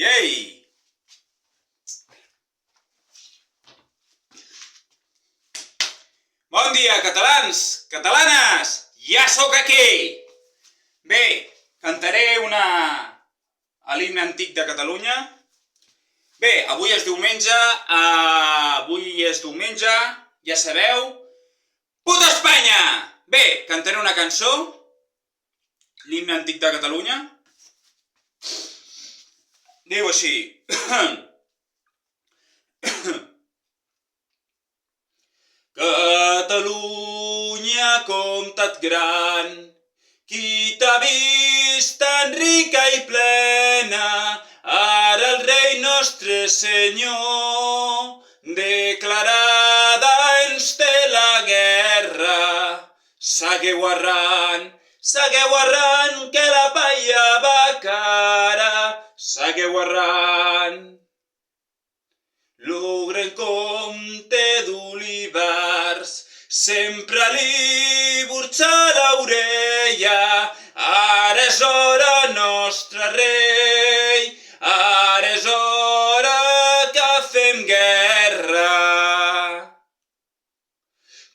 Ei! Bon dia, catalans, catalanes! Ja sóc aquí! Bé, cantaré a l'himne antic de Catalunya. Bé, avui és diumenge, ja sabeu. Puta Espanya! Bé, cantaré una cançó, l'himne antic de Catalunya. Diu així. Catalunya, comtat gran, qui t'ha vist tan rica i plena, ara el rei nostre senyor, declarada ens té la guerra. Segueu arran, que la paia va cara, segueu arran. Lo gran comte d'Olivars sempre li burxa l'orella. Ara és hora, nostre rei, ara és hora que fem guerra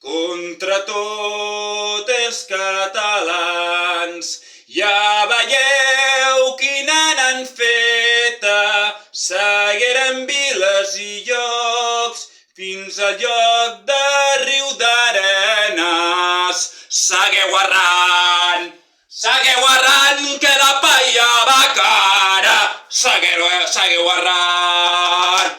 contra tots els catalans. Ja veieu quina n'han feta, seguirem viles i llocs fins al lloc de Riu d'Arenes. Segueu arran, que la paia va cara, segueu arran.